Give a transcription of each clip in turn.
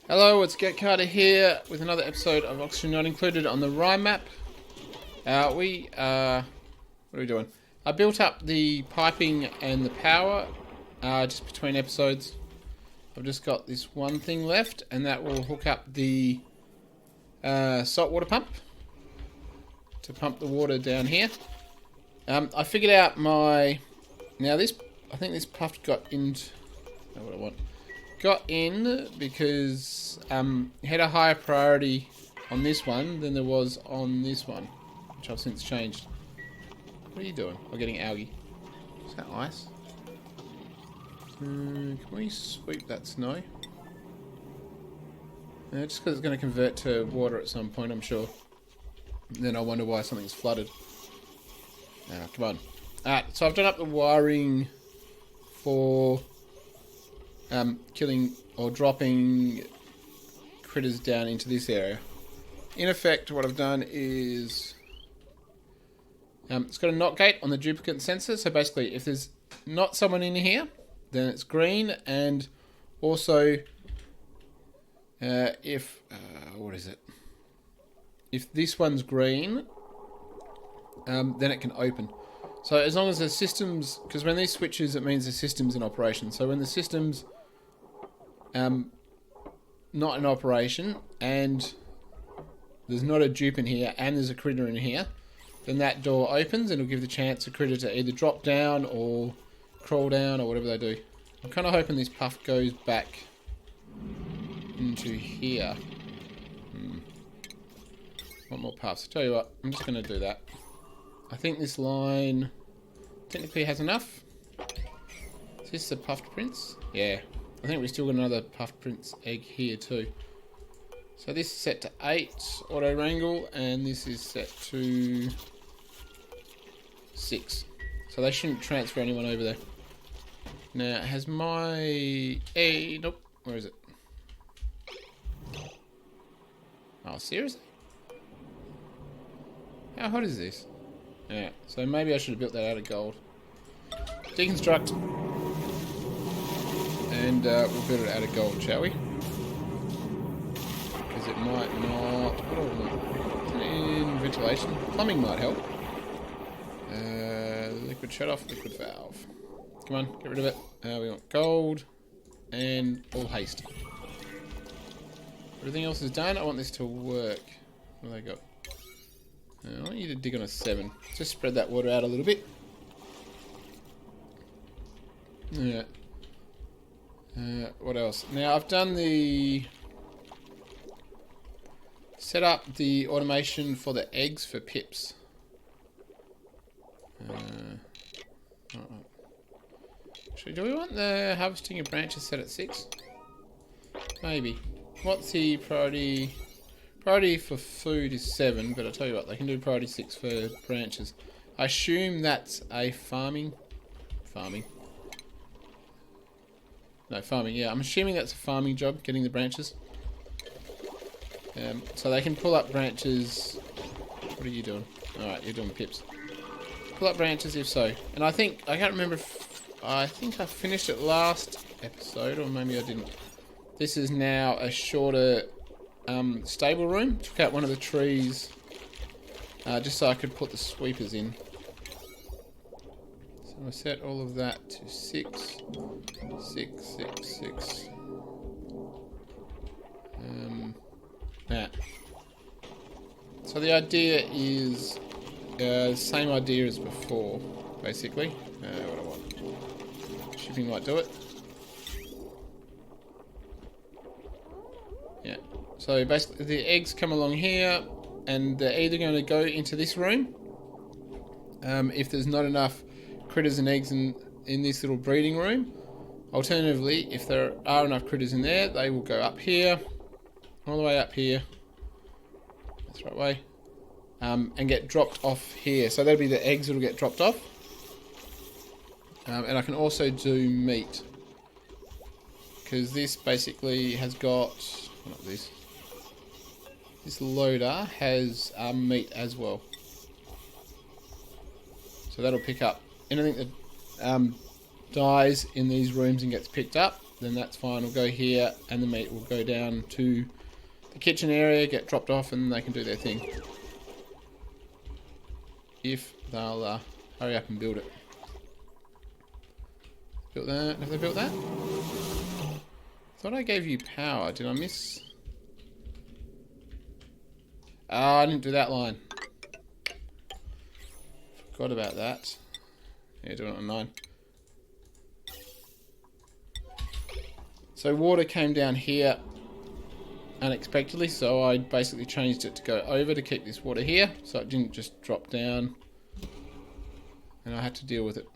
Hello, it's Get Carter here with another episode of Oxygen Not Included on the Rime map. What are we doing? I built up the piping and the power just between episodes. I've just got this one thing left, and that will hook up the saltwater pump to pump the water down here. I figured out I think this puff got into... what I want. Got in because it had a higher priority on this one than there was on this one, which I've since changed. What are you doing? I'm getting algae. Is that ice? Can we sweep that snow? Just because it's going to convert to water at some point, I'm sure. And then I wonder why something's flooded. Come on. Alright, so I've done up the wiring for killing or dropping critters down into this area. In effect, what I've done is it's got a not gate on the duplicate sensor. So basically, if there's not someone in here, then it's green. And also, if this one's green, then it can open. So as long as the systems, because when these switches, it means the system's in operation. So when the system's not in operation and there's not a dupe in here and there's a critter in here, then that door opens and it'll give the chance a critter to either drop down or crawl down or whatever they do. I'm kind of hoping this puff goes back into here. Want more puffs? I'll tell you what, I'm just going to do that. I think this line technically has enough. Is this the puffed prince? Yeah. I think we've still got another puffed prince egg here too. So this is set to 8 auto wrangle and this is set to 6. So they shouldn't transfer anyone over there. Now, has my... nope. Where is it? Oh, seriously? How hot is this? Yeah, so maybe I should have built that out of gold. Deconstruct. And we'll build it out of gold, shall we? Because it might not... What do I want? In ventilation. Plumbing might help. Liquid shut-off, liquid valve. Come on, get rid of it. We want gold and all haste. Everything else is done. I want this to work. What have they got? I want you to dig on a 7. Just spread that water out a little bit. Yeah. What else? Now I've done set up the automation for the eggs for pips. Actually, do we want the harvesting of branches set at 6? Maybe. What's the priority? Priority for food is 7, but I'll tell you what, they can do priority 6 for branches. I assume that's a farming, yeah. I'm assuming that's a farming job, getting the branches. So they can pull up branches. What are you doing? Alright, you're doing pips. Pull up branches if so. And I think, I can't remember if, I think I finished it last episode, or maybe I didn't. This is now a shorter stable room. Took out one of the trees just so I could put the sweepers in. So I set all of that to 6. 6, 6, 6. That. So the idea is same idea as before, basically. What do I want? Shipping might do it. Yeah. So basically the eggs come along here and they're either going to go into this room if there's not enough critters and eggs in this little breeding room. Alternatively, if there are enough critters in there, they will go up here, all the way up here. That's the right way. And get dropped off here. So that'll be the eggs that'll get dropped off. And I can also do meat. Because this basically has got... Not this. This loader has meat as well. So that'll pick up anything that dies in these rooms and gets picked up. then that's fine. We'll go here, and the meat will go down to the kitchen area, get dropped off, and they can do their thing. If they'll hurry up and build it. Built that. Have they built that? Thought I gave you power. Did I miss? Oh, I didn't do that line. Forgot about that. Yeah, doing it on 9. So water came down here unexpectedly, so I basically changed it to go over to keep this water here, so it didn't just drop down. And I had to deal with it.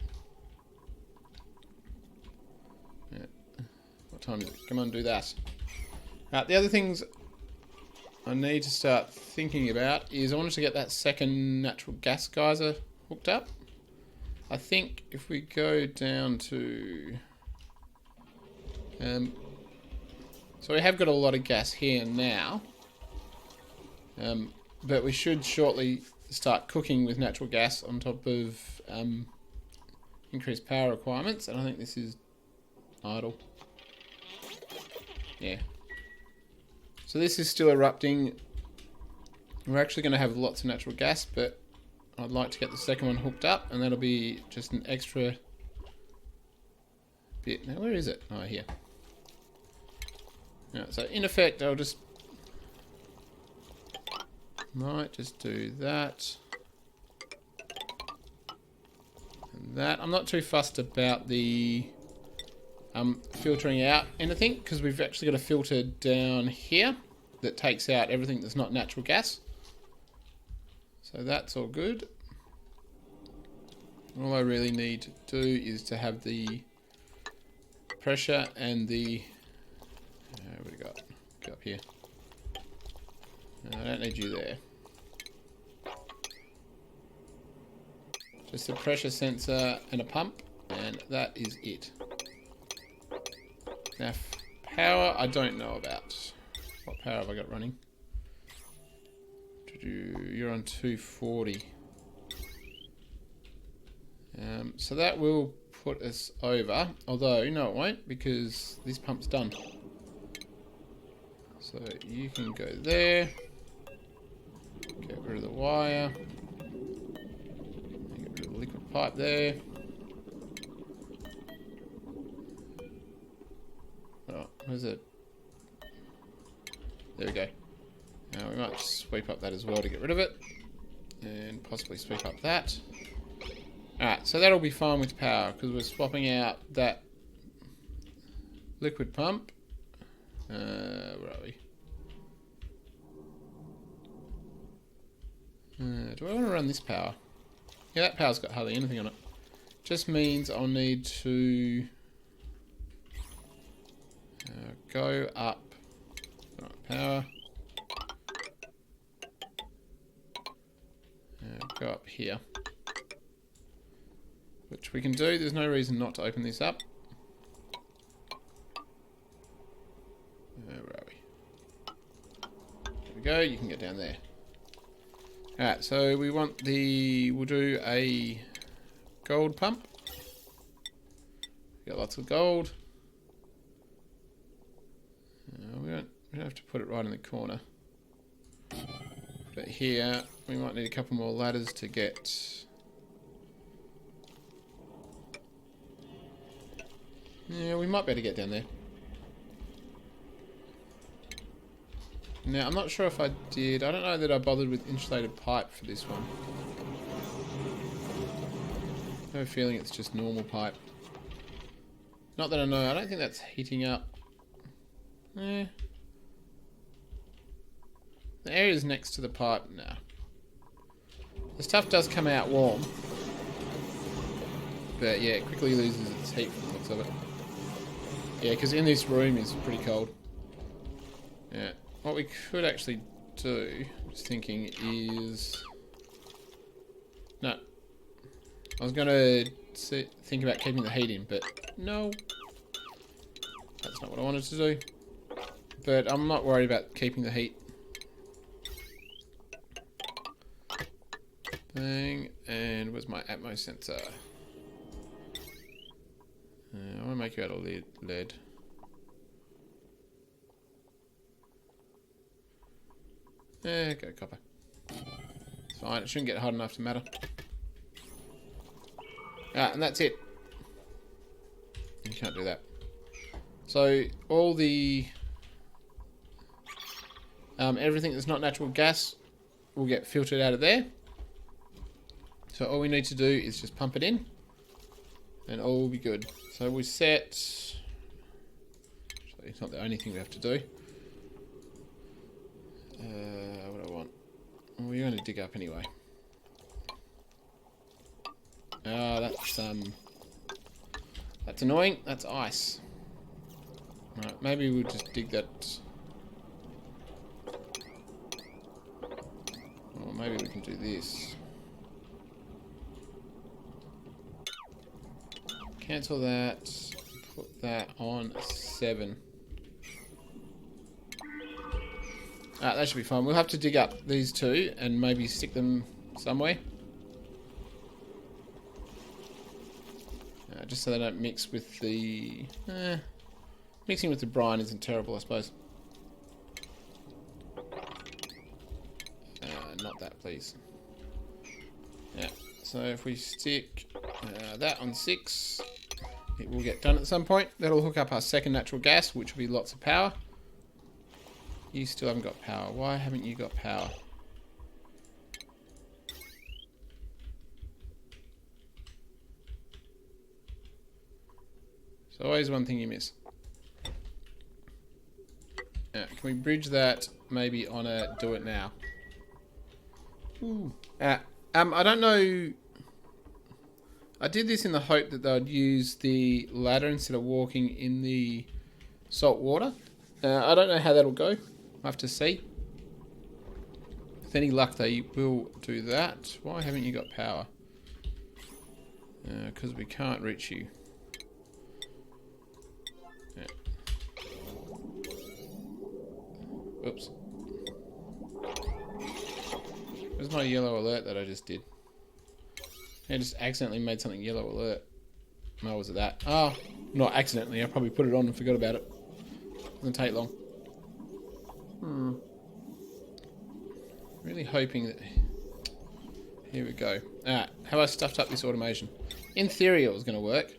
Yeah. What time is it? Come on, do that. Right, the other things I need to start thinking about is I wanted to get that second natural gas geyser hooked up. I think if we go down to... so we have got a lot of gas here now. But we should shortly start cooking with natural gas on top of increased power requirements. And I think this is idle. Yeah. So this is still erupting. We're actually going to have lots of natural gas, but I'd like to get the second one hooked up, and that'll be just an extra bit. Now, where is it? Oh, here. Yeah, so in effect, I'll just might just do that and that. I'm not too fussed about the filtering out anything, because we've actually got a filter down here that takes out everything that's not natural gas. So that's all good. All I really need to do is to have the pressure and the... what do we got? Go up here. No, I don't need you there. Just a pressure sensor and a pump, and that is it. Now, power, I don't know about. What power have I got running? You're on 240. So that will put us over, although no it won't, because this pump's done. So you can go there, get rid of the wire, get rid of the liquid pipe there. Oh, where's it? There we go. Now we might sweep up that as well to get rid of it, and possibly sweep up that. Alright, so that'll be fine with power, because we're swapping out that liquid pump. Where are we? Do I want to run this power? Yeah, that power's got hardly anything on it. Just means I'll need to go up. Right, power. Go up here. Which we can do. There's no reason not to open this up. Where are we? There we go. You can get down there. Alright, so we want the... We'll do a gold pump. Got lots of gold. We don't have to put it right in the corner. But here, we might need a couple more ladders to get... Yeah, we might be able to get down there. Now, I'm not sure if I did. I don't know that I bothered with insulated pipe for this one. I have a feeling it's just normal pipe. Not that I know. I don't think that's heating up. Eh. The areas next to the pipe, nah. The stuff does come out warm. But yeah, it quickly loses its heat from the looks of it. Yeah, because in this room is pretty cold. Yeah. What we could actually do, just thinking, is... No. I was going to think about keeping the heat in, but no. That's not what I wanted to do. But I'm not worried about keeping the heat. Bang. And where's my Atmos sensor? I want to make you out of lead. Go copper. It's fine, it shouldn't get hot enough to matter. And that's it. You can't do that. So, all the... everything that's not natural gas will get filtered out of there. So all we need to do is just pump it in. And all will be good. So we set... Actually, it's not the only thing we have to do. What do I want? Well, we're going to dig up anyway. That's annoying. That's ice. Right, maybe we'll just dig that. Or maybe we can do this. Cancel that. Put that on 7. That should be fine. We'll have to dig up these two and maybe stick them somewhere. Just so they don't mix with the... mixing with the brine isn't terrible, I suppose. Not that, please. Yeah, so if we stick that on 6, it will get done at some point. That'll hook up our second natural gas, which will be lots of power. You still haven't got power. Why haven't you got power? There's always one thing you miss. Can we bridge that maybe on a do it now? Ooh. I don't know. I did this in the hope that they'd use the ladder instead of walking in the salt water. I don't know how that'll go. I'll have to see. With any luck, they will do that. Why haven't you got power? Because we can't reach you. Yeah. Oops. Where's my yellow alert that I just did? I just accidentally made something yellow alert. No, was it that? Oh, not accidentally. I probably put it on and forgot about it. Doesn't take long. Really hoping that... Here we go. Have I stuffed up this automation? In theory, it was going to work.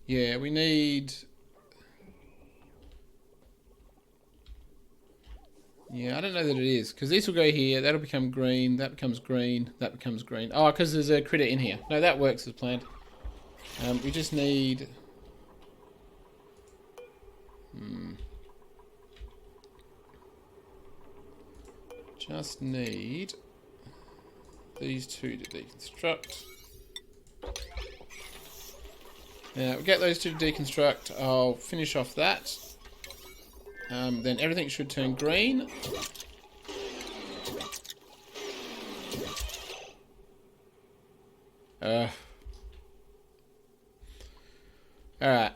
Yeah, we need... Yeah, I don't know that it is, because this will go here, that'll become green, that becomes green, that becomes green. Oh, because there's a critter in here. No, that works as planned. We just need... Just need these two to deconstruct. We'll get those two to deconstruct. I'll finish off that. Then everything should turn green. Alright.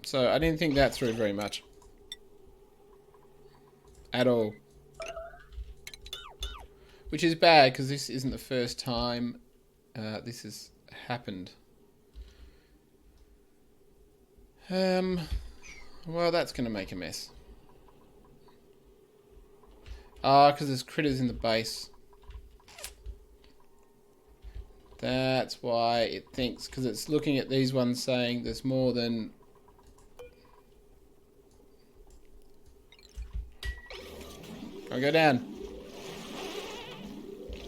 So, I didn't think that through very much. At all. Which is bad, because this isn't the first time this has happened. Well, that's going to make a mess. Because there's critters in the base. That's why it thinks, because it's looking at these ones saying there's more than... I'll go down.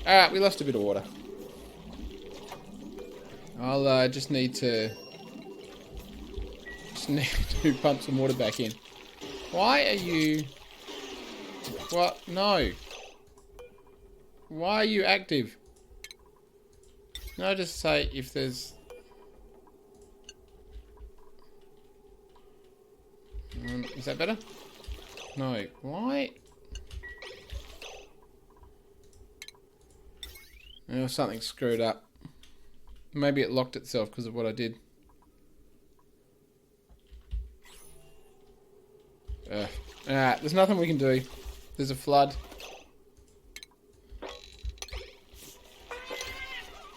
Alright, we lost a bit of water. I'll just need to pump some water back in. Why are you... What? No. Why are you active? No, just say if there's... Is that better? No. Why? Oh, something screwed up. Maybe it locked itself because of what I did. Alright, there's nothing we can do. There's a flood.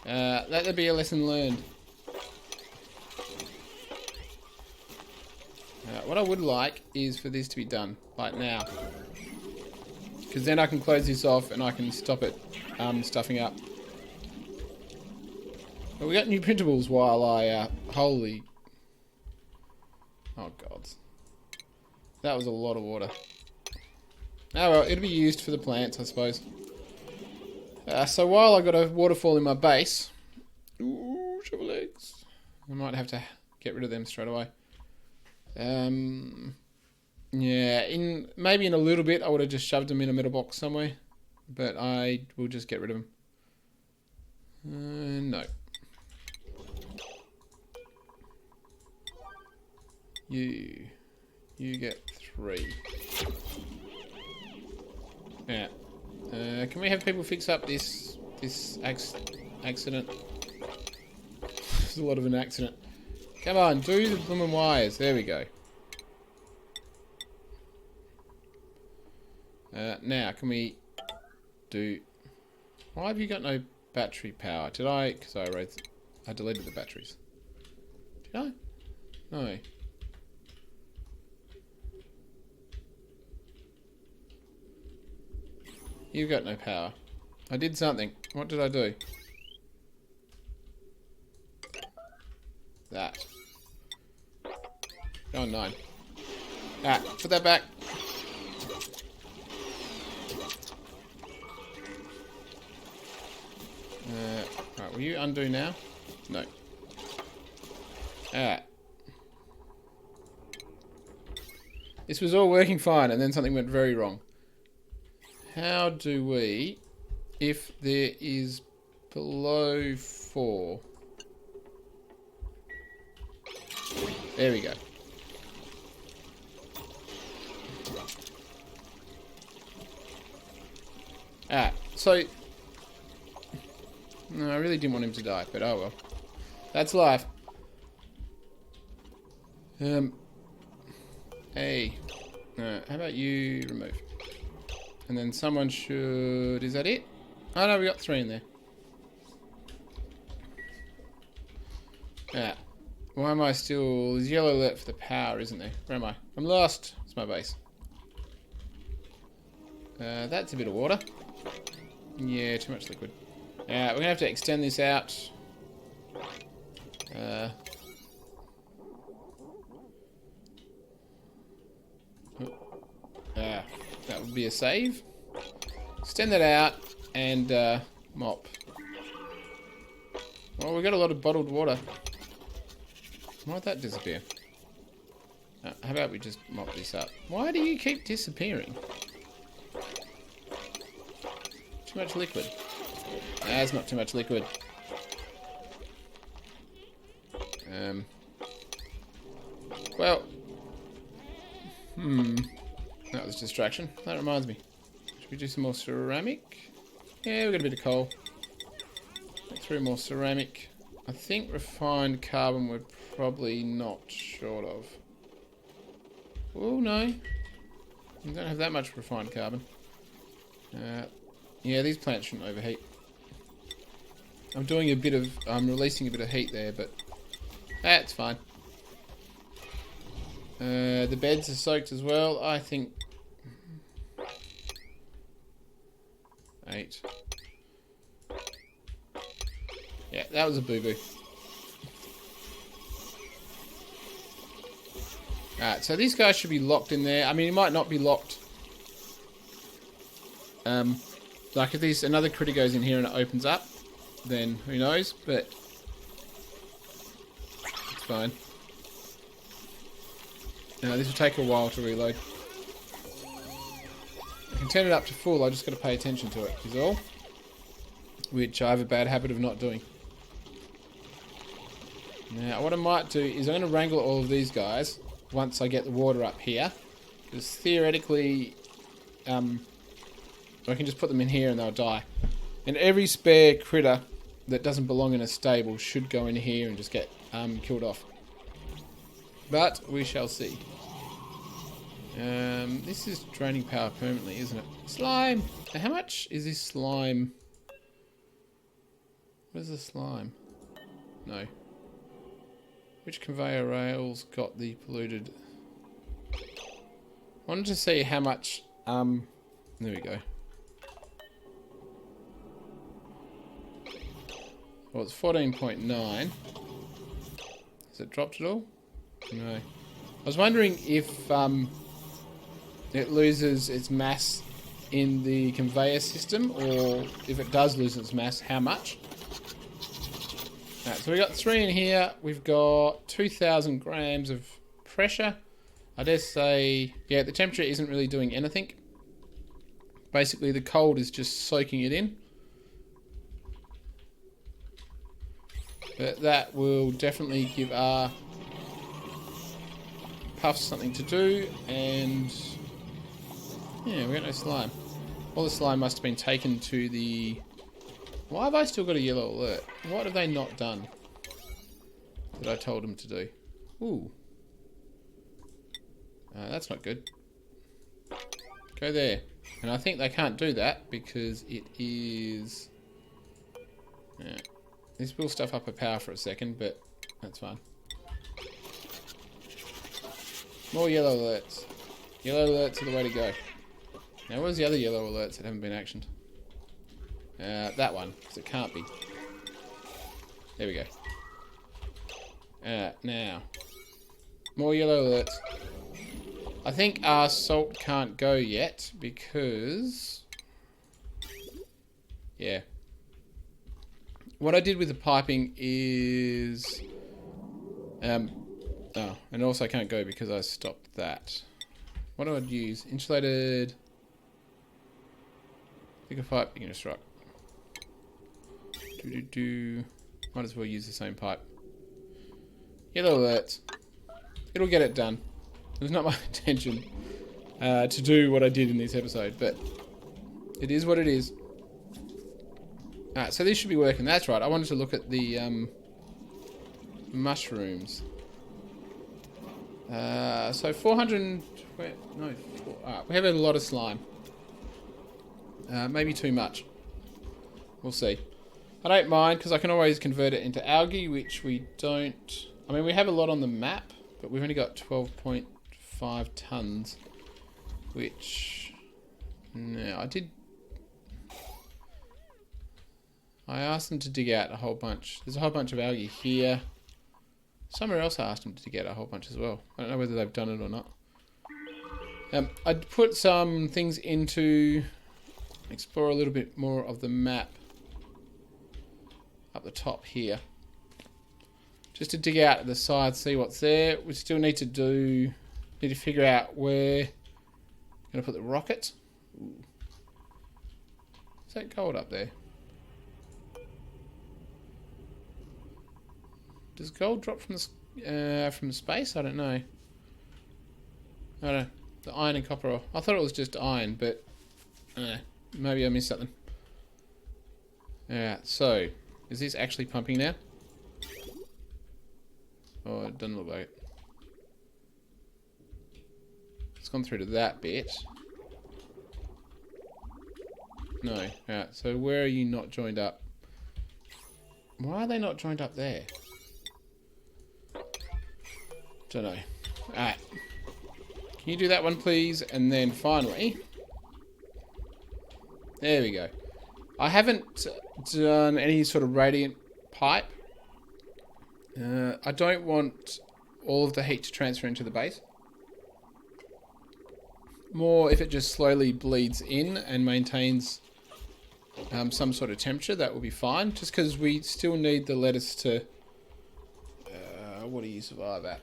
Let there be a lesson learned. What I would like is for this to be done, like now. Because then I can close this off and I can stop it stuffing up. But we got new printables while I, holy... Oh, gods. That was a lot of water. Oh well, it'll be used for the plants, I suppose. So while I got a waterfall in my base... Ooh, shovel eggs. I might have to get rid of them straight away. Yeah, maybe in a little bit I would have just shoved them in a metal box somewhere. But I will just get rid of them. No. You get 3. Yeah. Can we have people fix up this accident? There's a lot of an accident. Come on, do the blooming wires. There we go. Now, can we do... Why have you got no battery power? Did I... Because I deleted the batteries. Did I? No. You've got no power. I did something. What did I do? That. Go on, 9. Ah, put that back. Right, will you undo now? No. Alright. This was all working fine, and then something went very wrong. How do we, if there is below 4... There we go. Alright, so... No, I really didn't want him to die, but oh well. That's life. Hey. How about you remove? And then someone should... Is that it? Oh no, we got 3 in there. Yeah. Why am I still... There's yellow alert for the power, isn't there? Where am I? I'm lost. It's my base. That's a bit of water. Yeah, too much liquid. We're going to have to extend this out. That would be a save. Extend that out and mop. Well, we've got a lot of bottled water. Why'd that disappear? How about we just mop this up? Why do you keep disappearing? Too much liquid. That's not too much liquid. Well. That was distraction. That reminds me. Should we do some more ceramic? Yeah, we've got a bit of coal. 3 more ceramic. I think refined carbon we're probably not short of. Oh, no. We don't have that much refined carbon. Yeah, these plants shouldn't overheat. I'm doing a bit of... I'm releasing a bit of heat there, but... That's fine. The beds are soaked as well. I think... 8. Yeah, that was a boo-boo. Alright, so these guys should be locked in there. I mean, it might not be locked. Like if another critter goes in here and it opens up, then who knows, but it's fine. Now this will take a while to reload. I can turn it up to full, I just got to pay attention to it, is all. Which I have a bad habit of not doing. Now what I might do is I'm going to wrangle all of these guys once I get the water up here. Because theoretically, I can just put them in here and they'll die. And every spare critter that doesn't belong in a stable should go in here and just get killed off. But we shall see. This is draining power permanently, isn't it? Slime! How much is this slime? Where's the slime? No. Which conveyor rails got the polluted... Wanted to see how much, there we go. Well, it's 14.9. Has it dropped at all? No. I was wondering if it loses its mass in the conveyor system, or if it does lose its mass, how much? Alright, so we got 3 in here. We've got 2,000 grams of pressure. I dare say, yeah, the temperature isn't really doing anything. Basically, the cold is just soaking it in. But that will definitely give our puffs something to do, and yeah, we got no slime. All the slime must have been taken to the... Why have I still got a yellow alert? What have they not done that I told them to do? Ooh. That's not good. Go there. And I think they can't do that because it is... Yeah. This will stuff up a power for a second, but that's fine. More yellow alerts. Yellow alerts are the way to go. Now, where's the other yellow alerts that haven't been actioned? That one, because it can't be. There we go. Now. More yellow alerts. I think our salt can't go yet, because... Yeah. What I did with the piping is... Oh, and also I can't go because I stopped that. What do I use? Insulated... Pick a pipe, you can just rock. Might as well use the same pipe. Yellow alerts. It'll get it done. It was not my intention to do what I did in this episode, but it is what it is. Alright, so this should be working. That's right. I wanted to look at the mushrooms. So 420... No, we have a lot of slime. Maybe too much. We'll see. I don't mind, because I can always convert it into algae, which we don't... I mean, we have a lot on the map, but we've only got 12.5 tons, which... No, I asked them to dig out a whole bunch. There's a whole bunch of algae here. Somewhere else I asked them to dig out a whole bunch as well. I don't know whether they've done it or not. I'd put some things into... Explore a little bit more of the map. Up the top here. Just to dig out the side, see what's there. We still need to figure out where... I'm going to put the rocket. Ooh. Is that gold up there? Does gold drop from space? I don't know. I don't know. The iron and copper ore. I thought it was just iron, but I don't know. Maybe I missed something. Alright, so is this actually pumping now? Oh, it doesn't look like it. It's gone through to that bit. No. Alright, so where are you not joined up? Why are they not joined up there? Don't know. Alright. Can you do that one, please? And then finally... There we go. I haven't done any sort of radiant pipe. I don't want all of the heat to transfer into the base. More if it just slowly bleeds in and maintains some sort of temperature, that will be fine. Just because we still need the lettuce to... what do you survive at?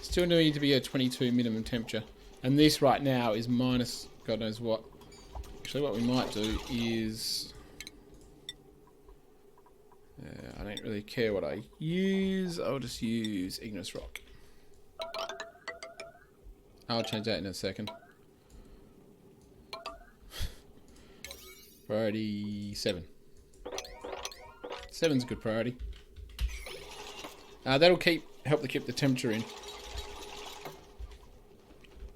Still need to be a 22 minimum temperature. And this right now is minus God knows what. Actually, what we might do is... I don't really care what I use. I'll just use igneous rock. I'll change that in a second. Priority 7. 7's a good priority. That'll help to keep the temperature in.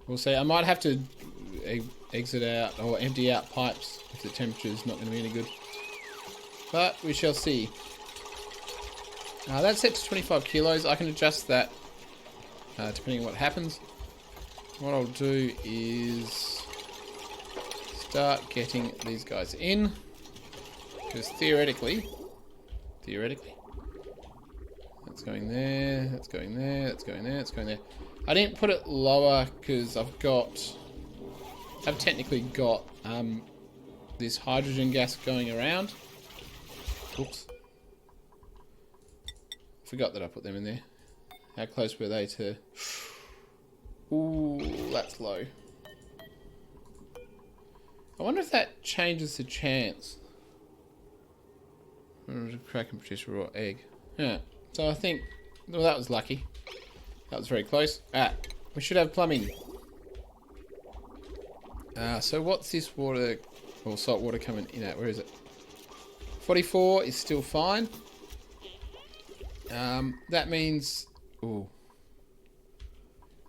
We'll see. I might have to exit out or empty out pipes if the temperature is not going to be any good. But we shall see. That's set to 25 kilos. I can adjust that depending on what happens. what I'll do is start getting these guys in. Because theoretically, that's going there, that's going there, that's going there, that's going there. I didn't put it lower because I've technically got this hydrogen gas going around. Oops. Forgot that I put them in there. How close were they to... Ooh, that's low. I wonder if that changes the chance. Crack and produce a raw egg. Yeah. So I think... Well, that was lucky. That was very close. We should have plumbing. So what's this water... Or salt water coming in at? Where is it? 44 is still fine. That means... Ooh.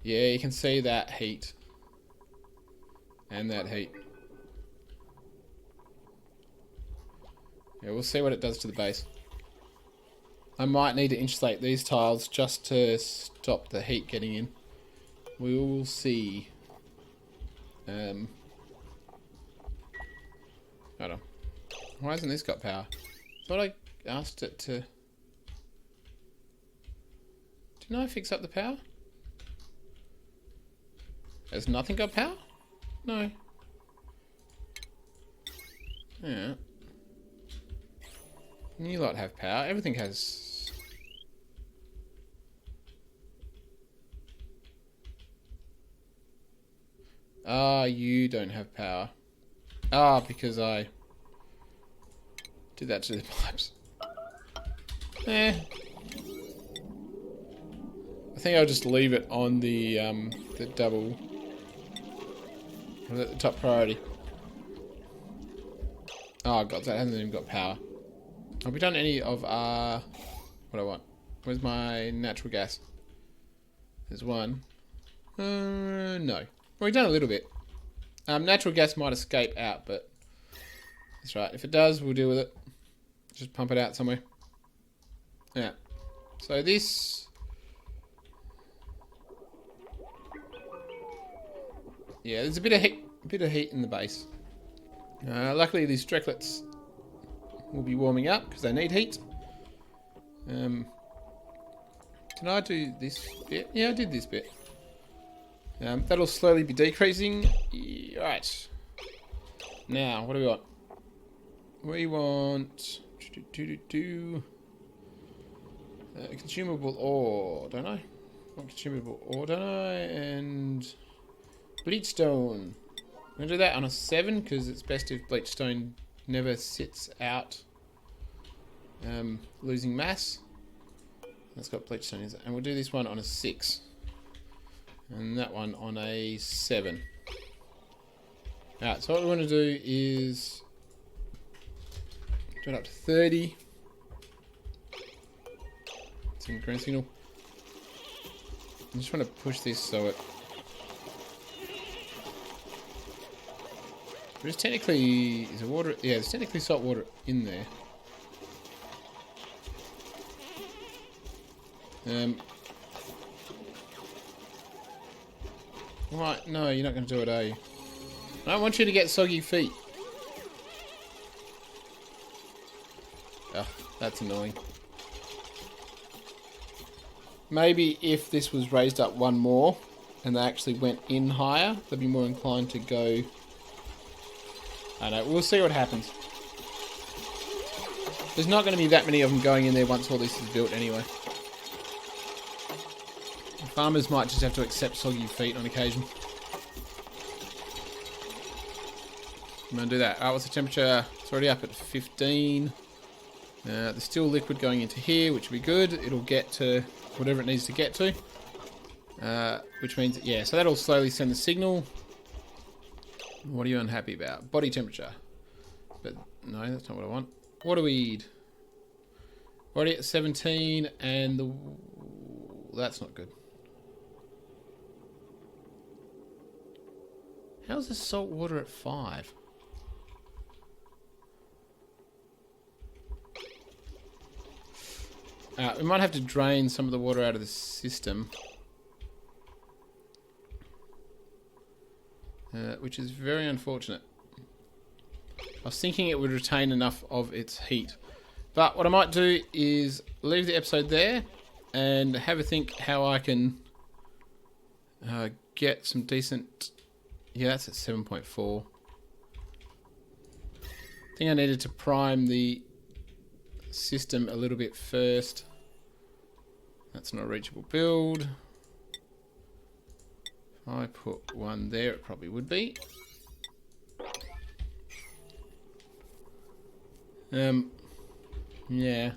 Yeah, you can see that heat. And that heat. Yeah, we'll see what it does to the base. I might need to insulate these tiles just to stop the heat getting in. We will see. Hold on. Why hasn't this got power? Thought I asked it to... Didn't I fix up the power? Has nothing got power? No. Yeah. You lot have power. Everything has... You don't have power. Because I did that to the pipes. I think I'll just leave it on the double... the top priority. Oh god, that hasn't even got power. Have we done any of what I want? Where's my natural gas? There's one. No. Well, we've done a little bit. Natural gas might escape out, but that's right. If it does, we'll deal with it. Just pump it out somewhere. Yeah. So this... Yeah, there's a bit of heat in the base. Luckily, these strecklets will be warming up because they need heat. Can I do this bit? Yeah, I did this bit. That'll slowly be decreasing. Right. Now, what do we want? We want... consumable ore, don't I? Want consumable ore, don't I? And... Bleachstone. I'm going to do that on a 7 because it's best if bleachstone never sits out losing mass. That's got bleachstone, is it? And we'll do this one on a 6. And that one on a 7. Alright, so what we want to do is do it up to 30. It's in green signal. I just want to push this so it... There's technically... Is there water? Yeah, there's technically salt water in there. Right, no, you're not going to do it, are you? I don't want you to get soggy feet. Oh, that's annoying. Maybe if this was raised up one more and they actually went in higher, they'd be more inclined to go... I don't know, we'll see what happens. There's not going to be that many of them going in there once all this is built anyway. Farmers might just have to accept soggy feet on occasion. I'm going to do that. Alright, what's the temperature? It's already up at 15. There's still liquid going into here, which will be good. It'll get to whatever it needs to get to. Which means, yeah, so that'll slowly send the signal. What are you unhappy about? Body temperature. But no, that's not what I want. Water weed. Already at 17 and the... That's not good. How's the salt water at 5? We might have to drain some of the water out of the system. which is very unfortunate. I was thinking it would retain enough of its heat. But what I might do is leave the episode there and have a think how I can get some decent... Yeah, that's at 7.4. I think I needed to prime the system a little bit first. That's not a reachable build. If I put one there, it probably would be. Yeah.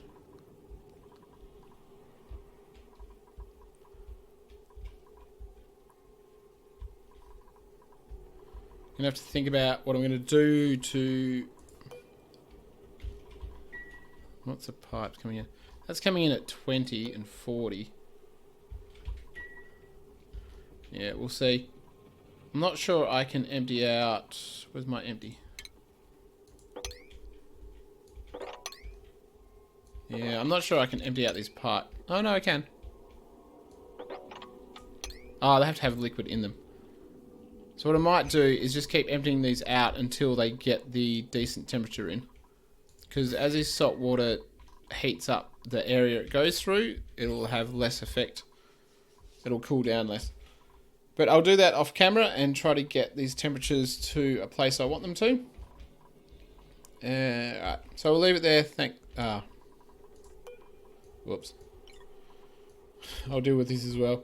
Gonna have to think about what I'm gonna do to... What's the pipe coming in? That's coming in at 20 and 40. Yeah, we'll see. I'm not sure I can empty out... Where's my empty? Yeah, I'm not sure I can empty out this pipe. Oh, no, I can. Oh, they have to have liquid in them. So what I might do is just keep emptying these out until they get the decent temperature in. Because as this salt water heats up the area it goes through, it'll have less effect. It'll cool down less. But I'll do that off camera and try to get these temperatures to a place I want them to. Alright, so we'll leave it there. Whoops. I'll deal with this as well.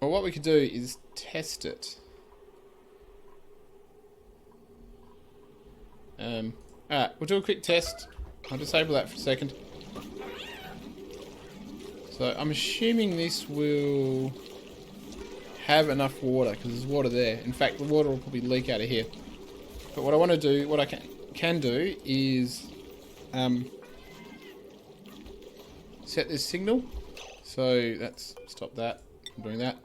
Well, what we could do is test it. Alright, we'll do a quick test. I'll disable that for a second. So I'm assuming this will have enough water because there's water there. In fact, the water will probably leak out of here. But what I want to do, what I can do is set this signal. So that's stop that. I'm doing that.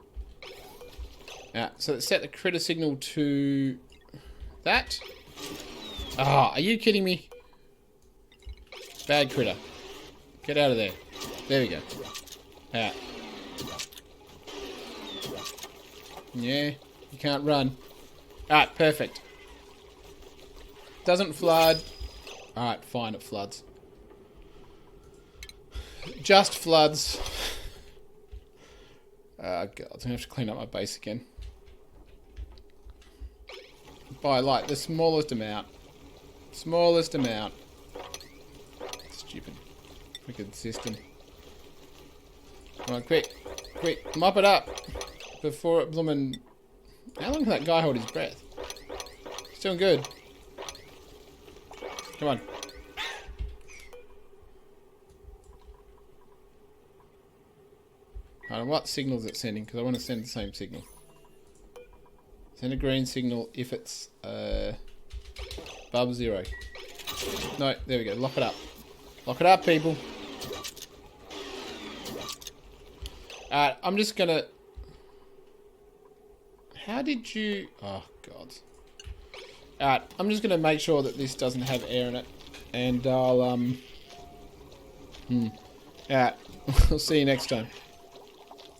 So let's set the critter signal to that. Ah, are you kidding me? Bad critter. Get out of there. There we go. Out. Yeah, you can't run. Alright, perfect. Doesn't flood. Alright, fine, it floods. Just floods. God, I'm gonna have to clean up my base again. By like the smallest amount. Smallest amount. Stupid freaking system. Come on, quick. Quick, mop it up. Before it bloomin'... How long can that guy hold his breath? He's doing good. Come on. I don't know what signal is it sending, because I want to send the same signal. Send a green signal if it's above 0. No, there we go. Lock it up. Lock it up, people. Alright, I'm just gonna... How did you... Oh, God. Alright, I'm just gonna make sure that this doesn't have air in it. And I'll, Alright, I'll see you next time.